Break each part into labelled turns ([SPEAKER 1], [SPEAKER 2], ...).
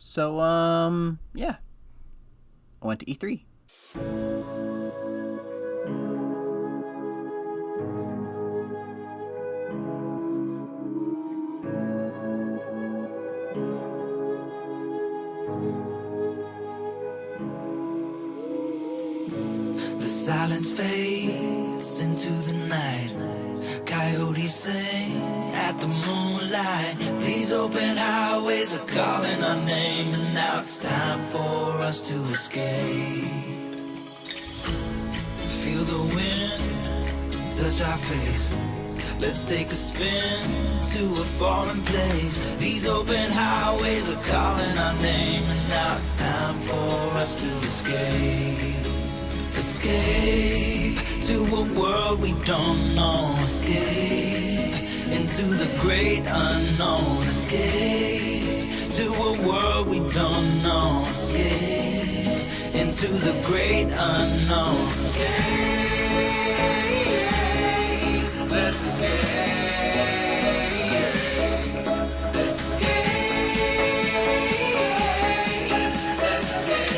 [SPEAKER 1] So, yeah. I went to E3.
[SPEAKER 2] The silence fades into the night. Coyotes sing at the moonlight. These open highways are calling our name, and now it's time for us to escape. Feel the wind touch our face. Let's take a spin to a foreign place. These open highways are calling our name, and now it's time for us to escape. Escape to a world we don't know. Escape into the great unknown. Escape to a world we don't know. Escape into the great unknown. Escape, let's escape. Let's escape. Let's escape.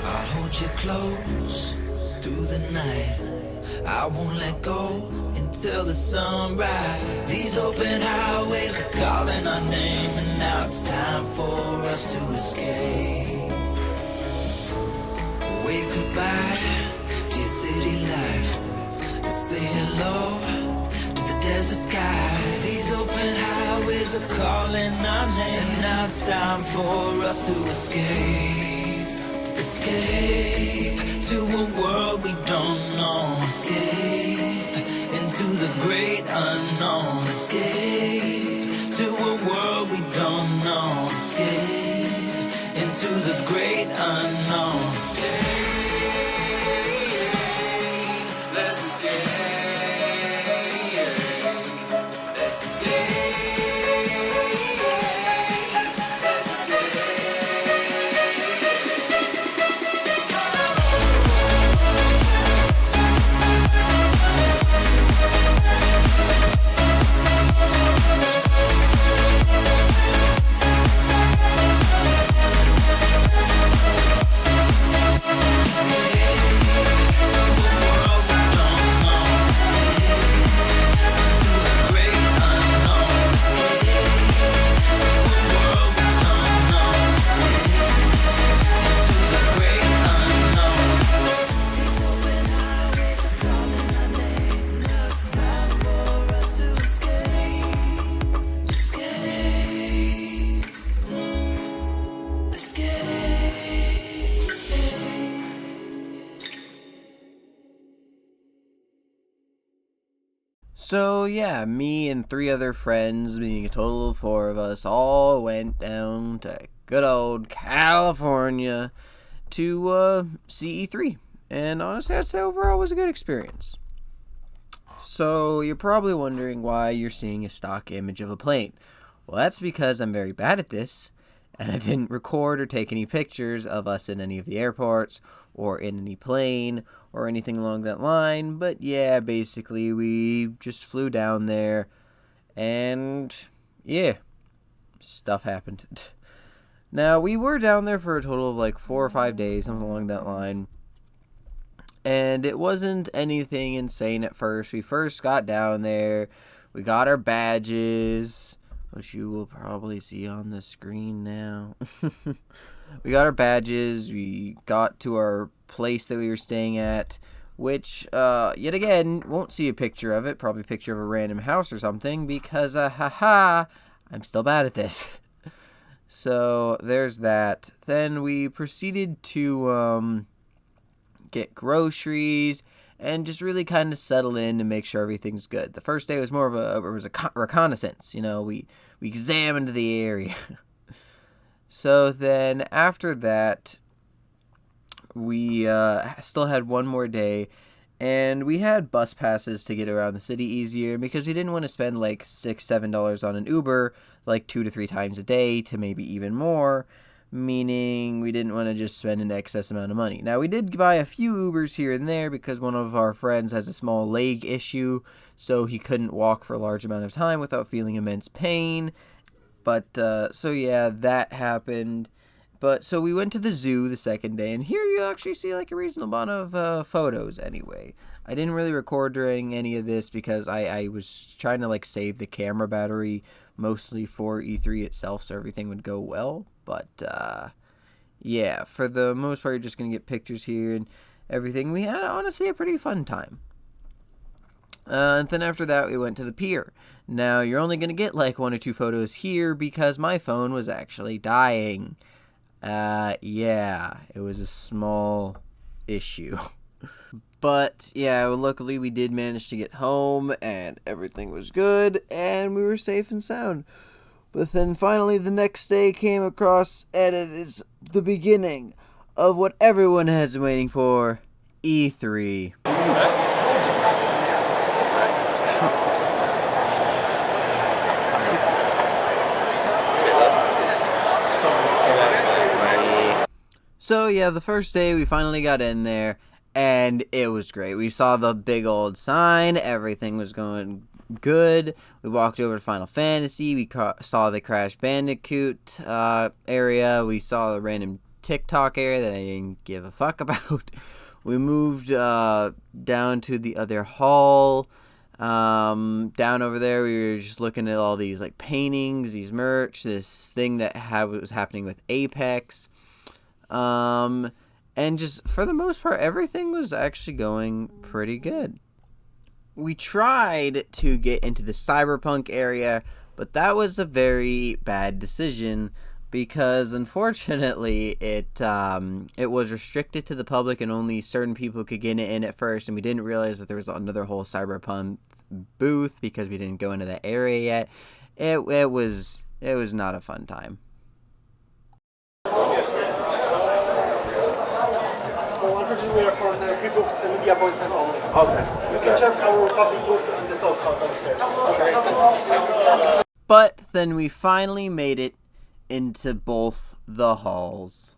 [SPEAKER 2] I'll hold you close through the night. I won't let go until the sunrise. These open highways are calling our name, and now it's time for us to escape. Wave goodbye to your city life, and say hello to the desert sky. These open highways are calling our name, and now it's time for us to escape. Escape to a world we don't know. Escape into the great unknown. Escape to a world we don't know. Escape into the great unknown. Escape, let's escape. Let's escape. Let's escape.
[SPEAKER 1] So, yeah, me and 3 other friends, being a total of 4 of us, all went down to good old California to see E3. And honestly, I'd say overall it was a good experience. So, you're probably wondering why you're seeing a stock image of a plane. Well, that's because I'm very bad at this, and I didn't record or take any pictures of us in any of the airports, or in any plane, or anything along that line. But yeah, basically, we just flew down there, and yeah, stuff happened. Now, we were down there for a total of like 4 or 5 days, something along that line. And it wasn't anything insane at first. We first got down there. We got our badges, which you will probably see on the screen now. We got our badges. We got to our place that we were staying at, which, yet again, won't see a picture of it. Probably a picture of a random house or something, because, I'm still bad at this. So, there's that. Then we proceeded to, get groceries and just really kind of settle in and make sure everything's good. The first day was more of a reconnaissance. We examined the area. So then after that, we still had one more day, and we had bus passes to get around the city easier because we didn't want to spend like $6-7 on an Uber like 2 to 3 times a day to maybe even more, meaning we didn't want to just spend an excess amount of money. Now, we did buy a few Ubers here and there because one of our friends has a small leg issue, so he couldn't walk for a large amount of time without feeling immense pain. But, so yeah, that happened. But, so we went to the zoo the second day, and here you actually see like a reasonable amount of photos anyway. I didn't really record during any of this because I was trying to like save the camera battery mostly for E3 itself so everything would go well. But, yeah, for the most part, you're just going to get pictures here and everything. We had, honestly, a pretty fun time. And then after that, we went to the pier. Now, you're only going to get like 1 or 2 photos here because my phone was actually dying. Yeah, it was a small issue. But, yeah, luckily we did manage to get home, and everything was good, and we were safe and sound. But then finally the next day came across, and it is the beginning of what everyone has been waiting for, E3. So yeah, the first day we finally got in there, and it was great. We saw the big old sign, everything was going good. We walked over to Final Fantasy, we saw the Crash Bandicoot area, we saw the random TikTok area that I didn't give a fuck about. We moved down to the other hall. Down over there, we were just looking at all these like paintings, these merch, this thing that was happening with Apex. And just for the most part, everything was actually going pretty good. We tried to get into the Cyberpunk area, but that was a very bad decision because unfortunately it was restricted to the public and only certain people could get in at first, and we didn't realize that there was another whole Cyberpunk booth because we didn't go into that area yet. It was not a fun time.
[SPEAKER 3] We are for the pre-booked media appointments only.
[SPEAKER 4] Okay.
[SPEAKER 3] You can check our public booth in the south hall downstairs. Okay.
[SPEAKER 1] But then we finally made it into both the halls.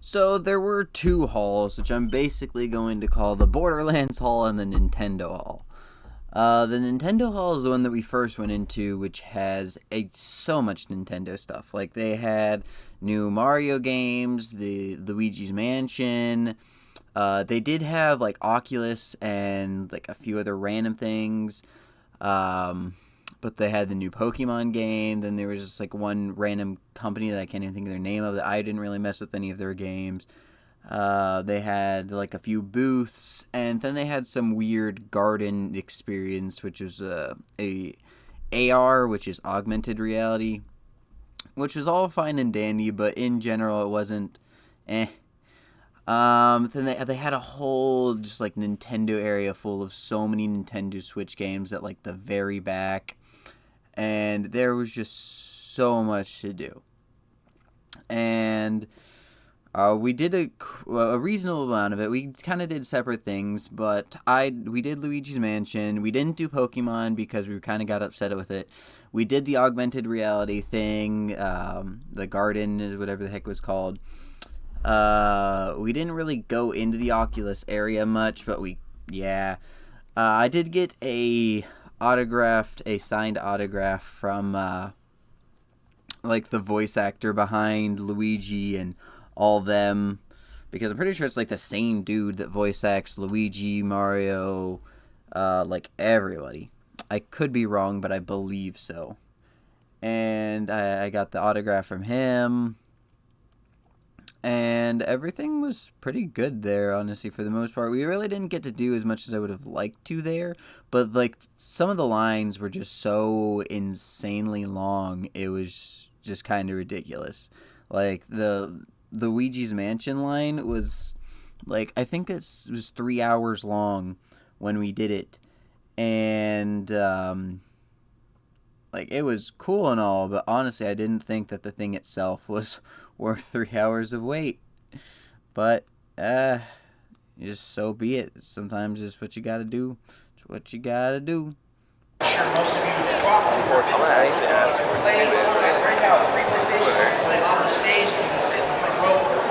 [SPEAKER 1] So there were two halls, which I'm basically going to call the Borderlands Hall and the Nintendo Hall. The Nintendo Hall is the one that we first went into, which has so much Nintendo stuff. Like, they had new Mario games, the Luigi's Mansion. They did have, like, Oculus and, like, a few other random things. But they had the new Pokemon game. Then there was just, like, one random company that I can't even think of their name of that I didn't really mess with any of their games. They had, like, a few booths, and then they had some weird garden experience, which was a AR, which is augmented reality, which was all fine and dandy, but in general it wasn't Then they had a whole just like Nintendo area full of so many Nintendo Switch games at like the very back, and there was just so much to do. And we did a reasonable amount of it. We kind of did separate things, but we did Luigi's Mansion. We didn't do Pokemon because we kind of got upset with it. We did the augmented reality thing, the garden, whatever the heck it was called. We didn't really go into the Oculus area much, but I did get a signed autograph from like the voice actor behind Luigi and all them, because I'm pretty sure it's like the same dude that voice acts Luigi, Mario, like everybody. I could be wrong, but I believe so. And I got the autograph from him, and everything was pretty good there, honestly, for the most part. We really didn't get to do as much as I would have liked to there, but like some of the lines were just so insanely long, it was just kind of ridiculous. Like the Luigi's Mansion line was like, I think it was 3 hours long when we did it, and like it was cool and all, but honestly I didn't think that the thing itself was worth 3 hours of wait. But just so be it. Sometimes it's what you gotta do. It's what you gotta do.
[SPEAKER 4] I'm gonna actually ask where Tim is.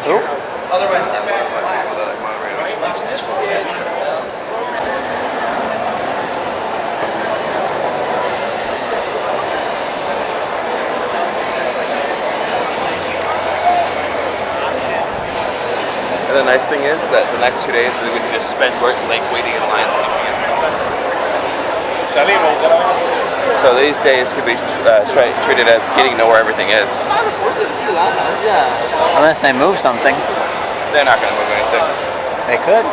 [SPEAKER 3] Who? Otherwise, sit back and relax.
[SPEAKER 4] And the nice thing is that the next 2 days we can just spend like waiting in lines and looking at stuff. So these days could be treated as getting to know where everything is.
[SPEAKER 1] Unless they move something.
[SPEAKER 4] They're not going to move anything.
[SPEAKER 1] They could.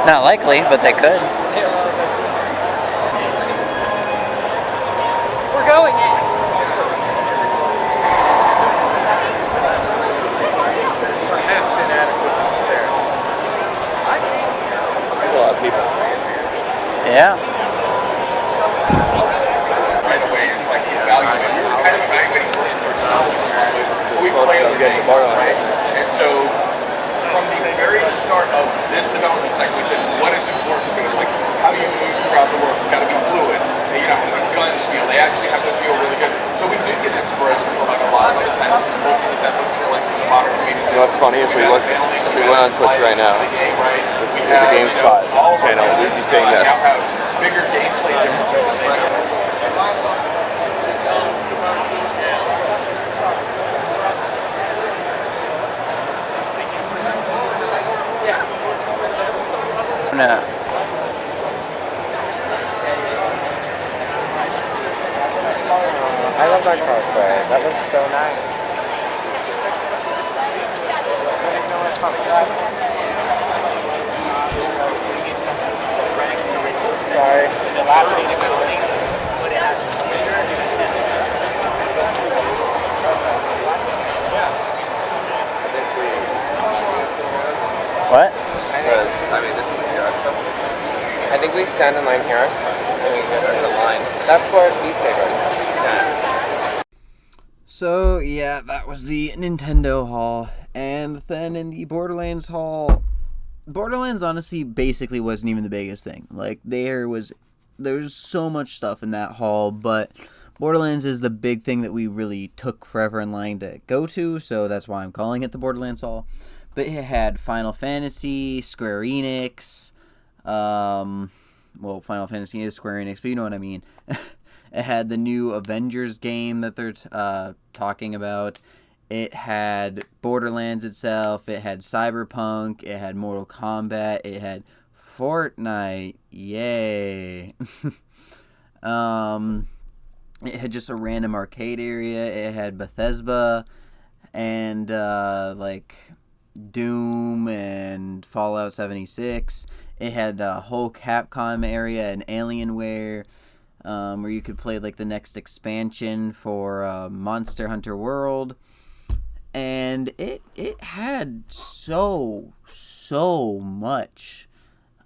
[SPEAKER 1] Not likely, but they could.
[SPEAKER 5] We're going in.
[SPEAKER 4] Perhaps inadequate there. There's a lot of people.
[SPEAKER 1] Yeah.
[SPEAKER 6] Right away, it's like evaluating, kind of evaluating person for ourselves. We play other games, right? And so, from the very start of this development cycle, we said, what is important to us? Like, how do you move throughout the world? It's got to be fluid. You know, how do the guns feel? They actually have to feel really good. So we did get inspiration from like a lot of other titles, looking at that, looking at like some of the modern comedians.
[SPEAKER 4] You know what's funny? If we went on Twitch right now, with the GameSpot channel, we'd be saying this.
[SPEAKER 6] Bigger gameplay differences and things.
[SPEAKER 1] No.
[SPEAKER 7] I love that cosplay. That looks so nice. Sorry.
[SPEAKER 1] What?
[SPEAKER 4] Because, I mean, this is the yard stuff.
[SPEAKER 7] I think we stand in line here.
[SPEAKER 4] That's a line.
[SPEAKER 7] That's for Beat Saber.
[SPEAKER 1] So, yeah, that was the Nintendo Hall. And then in the Borderlands Hall, Borderlands honestly basically wasn't even the biggest thing. Like, there's so much stuff in that hall, but Borderlands is the big thing that we really took forever in line to go to, so that's why I'm calling it the Borderlands Hall. But it had Final Fantasy, Square Enix, well, Final Fantasy is Square Enix, but you know what I mean. It had the new Avengers game that they're talking about. It had Borderlands itself. It had Cyberpunk. It had Mortal Kombat. It had Fortnite. Yay. It had just a random arcade area. It had Bethesda and like Doom and Fallout 76. It had a whole Capcom area and Alienware, where you could play like the next expansion for Monster Hunter World. And it had so much.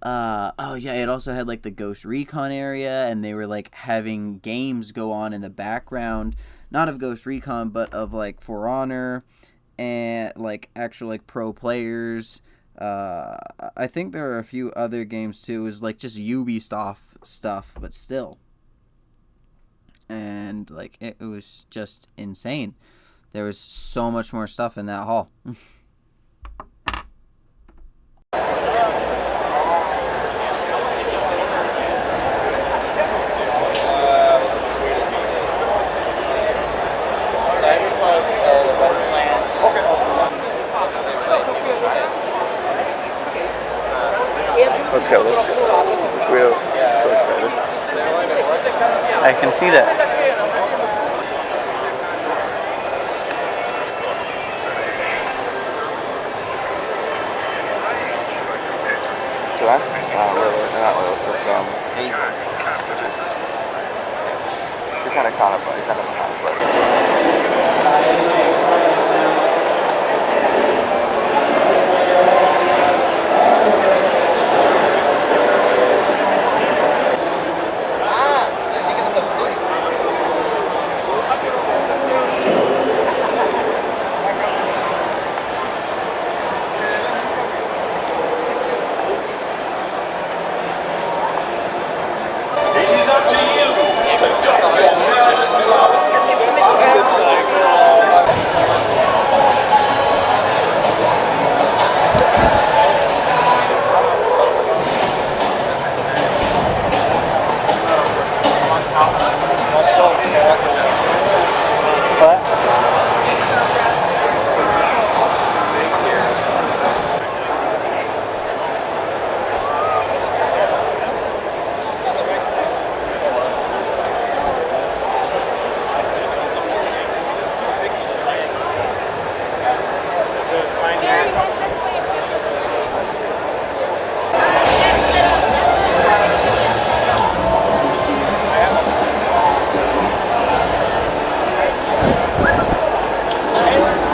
[SPEAKER 1] It also had like the Ghost Recon area, and they were like having games go on in the background, not of Ghost Recon, but of like For Honor and like actual like pro players. I think there are a few other games too. It was like just Ubisoft stuff, but still. And like it was just insane. There was so much more stuff in that hall.
[SPEAKER 5] Let's go. We're so excited.
[SPEAKER 1] I can see that.
[SPEAKER 4] So that's not Lilith, that's Angel, which is, you're kind of caught up, you're kind of behind the
[SPEAKER 2] It's up to you.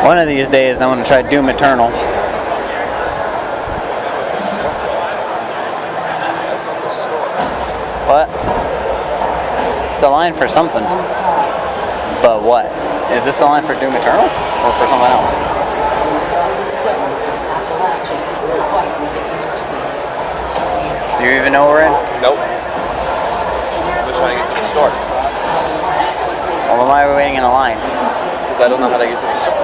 [SPEAKER 1] One of these days, I want to try Doom Eternal. What? It's a line for something. But what? Is this the line for Doom Eternal? Or for something else? Do you even know we're in?
[SPEAKER 4] Nope. I'm just trying to get to the store.
[SPEAKER 1] Well, why are we waiting in a line?
[SPEAKER 4] Because I don't know how to get to the store.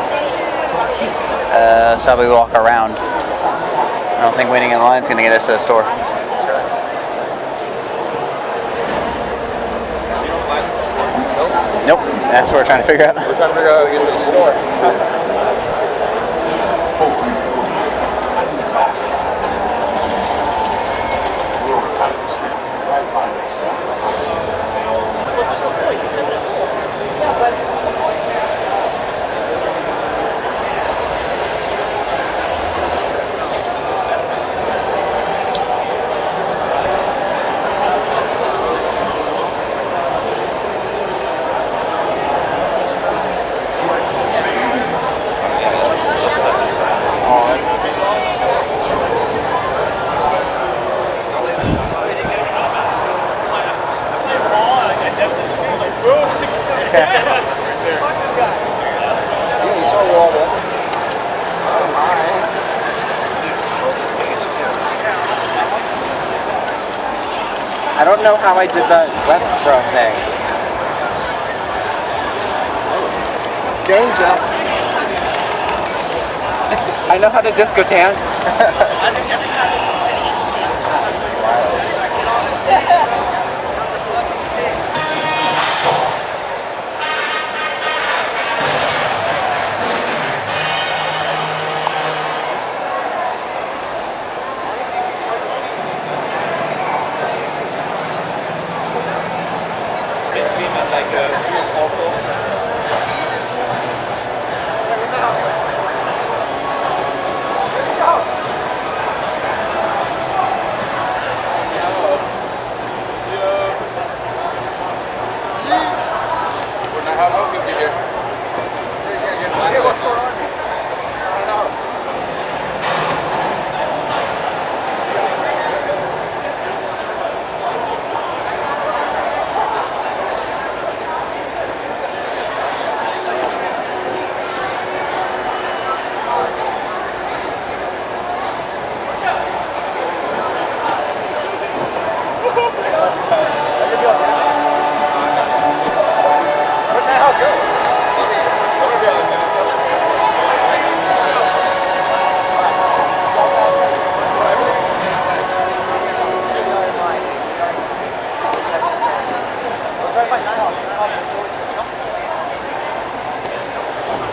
[SPEAKER 1] So we walk around. I don't think waiting in line is going to get us to the store. Nope, that's what we're trying to figure out.
[SPEAKER 4] We're trying to figure out how to get to the store.
[SPEAKER 7] I don't know how I did that web throw thing. Danger! I know how to disco dance.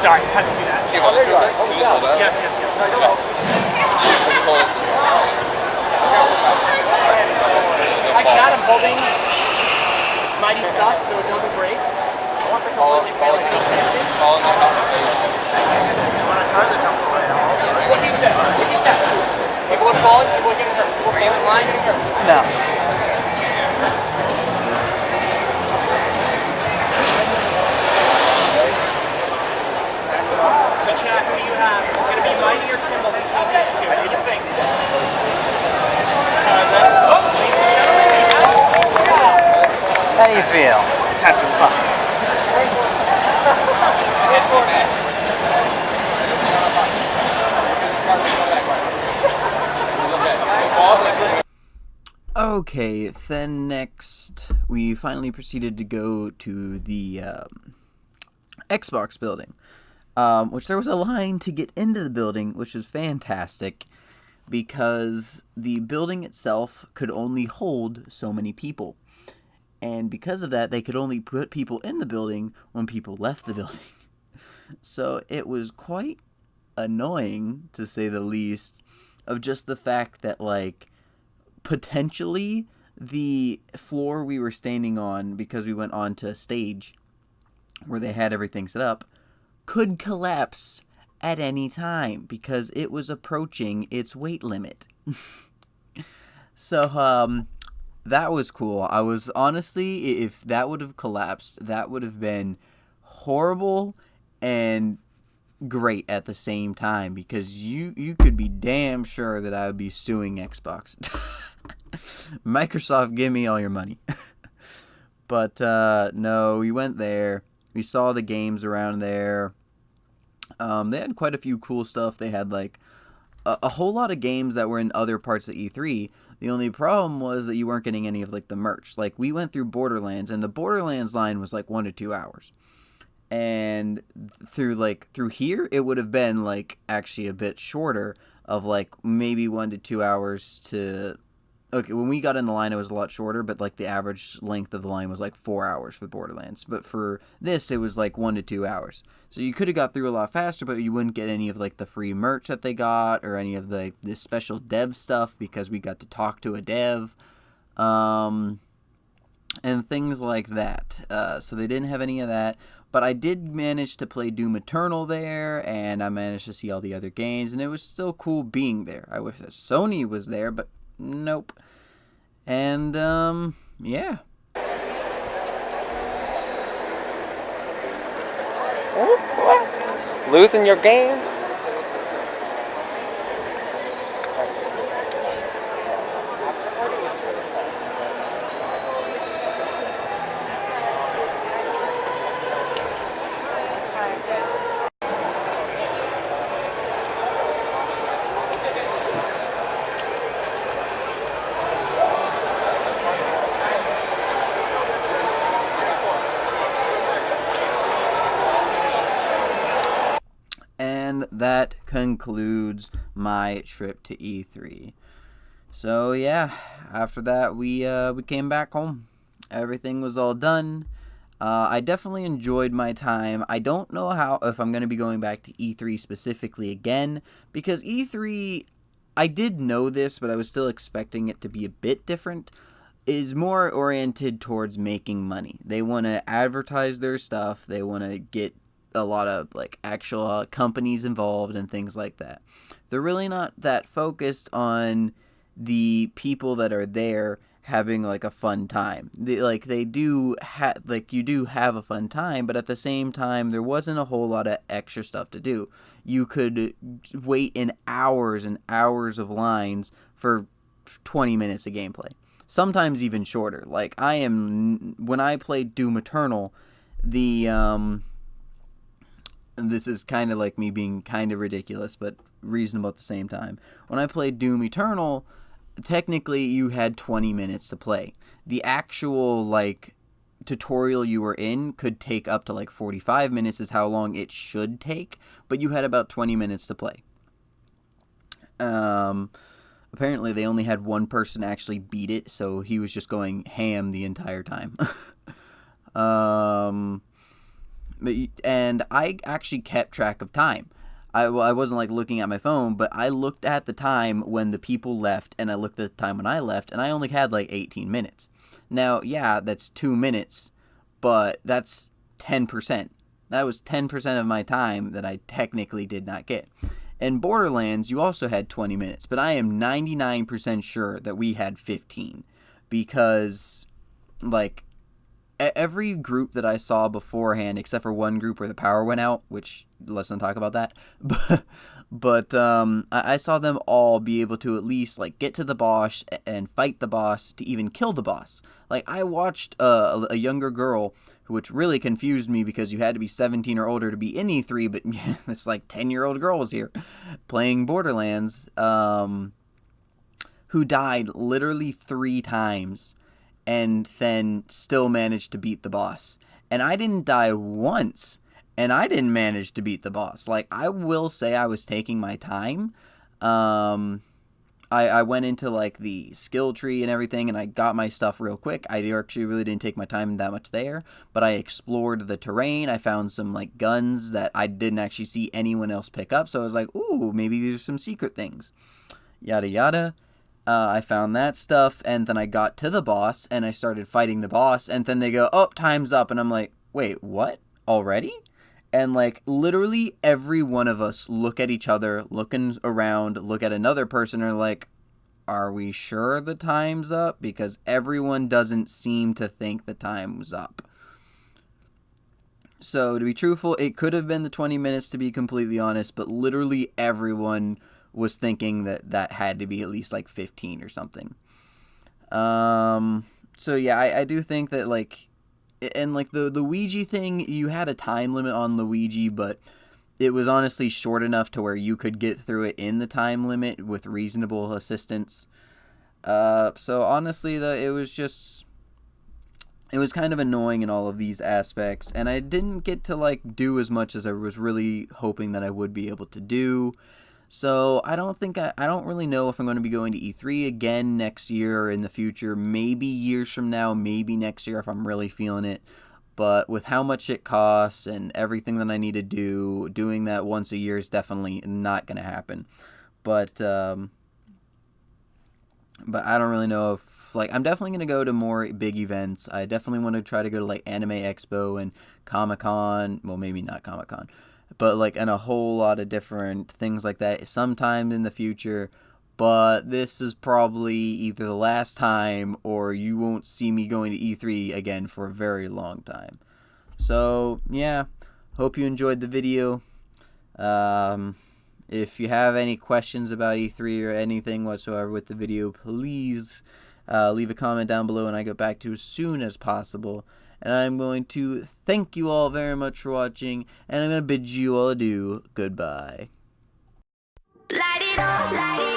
[SPEAKER 8] Sorry, I had to do that. Yes, yes, yes. Actually, I'm holding mighty stuff so it doesn't break. I want to completely fail like any sensing. What he said. What he said. People are falling, people are getting hurt. People are failing line, getting hurt.
[SPEAKER 7] No.
[SPEAKER 8] So chat, who do you have? Is it going to be Mighty or Kimball between these two? What do you think?
[SPEAKER 7] How do you feel? Tense as fuck.
[SPEAKER 1] Okay, then next we finally proceeded to go to the Xbox building, which there was a line to get into the building, which was fantastic because the building itself could only hold so many people. And because of that, they could only put people in the building when people left the building. So it was quite annoying, to say the least, of just the fact that, like, potentially the floor we were standing on, because we went on to a stage where they had everything set up, could collapse at any time because it was approaching its weight limit. So, that was cool. I was honestly, if that would have collapsed, that would have been horrible and great at the same time, because you could be damn sure that I would be suing Xbox. Microsoft, give me all your money. But no, we went there. We saw the games around there. They had quite a few cool stuff. They had like a whole lot of games that were in other parts of E3. The only problem was that you weren't getting any of like the merch. Like, we went through Borderlands, and the Borderlands line was like 1 to 2 hours. And through here, it would have been like actually a bit shorter, of like maybe 1 to 2 hours to... Okay, when we got in the line, it was a lot shorter, but like the average length of the line was like 4 hours for Borderlands. But for this, it was like 1 to 2 hours. So you could have got through a lot faster, but you wouldn't get any of like the free merch that they got, or any of the special dev stuff, because we got to talk to a dev, and things like that. So they didn't have any of that. But I did manage to play Doom Eternal there, and I managed to see all the other games, and it was still cool being there. I wish that Sony was there, but nope. And, yeah.
[SPEAKER 7] Losing your game?
[SPEAKER 1] And that concludes my trip to E3. So yeah, after that we came back home. Everything was all done. I definitely enjoyed my time. I don't know if I'm going to be going back to E3 specifically again, because E3, I did know this, but I was still expecting it to be a bit different, is more oriented towards making money. They want to advertise their stuff. They want to get a lot of like actual companies involved and things like that. They're really not that focused on the people that are there having like a fun time. You do have a fun time, but at the same time there wasn't a whole lot of extra stuff to do. You could wait in hours and hours of lines for 20 minutes of gameplay, sometimes even shorter. Like when I played Doom Eternal, this is kind of like me being kind of ridiculous but reasonable at the same time. When I played Doom Eternal, technically you had 20 minutes to play. The actual like tutorial you were in could take up to like 45 minutes is how long it should take, but you had about 20 minutes to play. Apparently they only had one person actually beat it, so he was just going ham the entire time. And I actually kept track of time. I wasn't like looking at my phone, but I looked at the time when the people left, and I looked at the time when I left, and I only had like 18 minutes. Now, yeah, that's 2 minutes, but that's 10%. That was 10% of my time that I technically did not get. In Borderlands, you also had 20 minutes, but I am 99% sure that we had 15, because like every group that I saw beforehand, except for one group where the power went out, which let's not talk about that, but I saw them all be able to at least like get to the boss and fight the boss to even kill the boss. Like I watched a younger girl, which really confused me because you had to be 17 or older to be in E3, but yeah, this like 10-year-old girl was here playing Borderlands, who died literally 3 times and then still managed to beat the boss. And I didn't die once, and I didn't manage to beat the boss. Like, I will say I was taking my time. I went into, like, the skill tree and everything, and I got my stuff real quick. I actually really didn't take my time that much there, but I explored the terrain. I found some, like, guns that I didn't actually see anyone else pick up, so I was like, ooh, maybe there's some secret things. Yada yada. I found that stuff, and then I got to the boss, and I started fighting the boss, and then they go, oh, time's up, and I'm like, wait, what? Already? And, like, literally every one of us look at each other, looking around, look at another person, and are like, are we sure the time's up? Because everyone doesn't seem to think the time's up. So, to be truthful, it could have been the 20 minutes, to be completely honest, but literally everyone was thinking that had to be at least like 15 or something. So yeah, I do think that like, and like the Luigi thing, you had a time limit on Luigi, but it was honestly short enough to where you could get through it in the time limit with reasonable assistance. So honestly, it was kind of annoying in all of these aspects, and I didn't get to like do as much as I was really hoping that I would be able to do. So I don't really know if I'm going to be going to E3 again next year or in the future. Maybe years from now, maybe next year if I'm really feeling it. But with how much it costs and everything that I need to do, doing that once a year is definitely not going to happen. But I don't really know if, like, I'm definitely going to go to more big events. I definitely want to try to go to, like, Anime Expo and Comic-Con. Well, maybe not Comic-Con. But, like, and a whole lot of different things like that sometime in the future. But this is probably either the last time or you won't see me going to E3 again for a very long time. So, yeah. Hope you enjoyed the video. If you have any questions about E3 or anything whatsoever with the video, please leave a comment down below and I get back to you as soon as possible. And I'm going to thank you all very much for watching, and I'm going to bid you all adieu. Goodbye.
[SPEAKER 2] Light it up, light it up.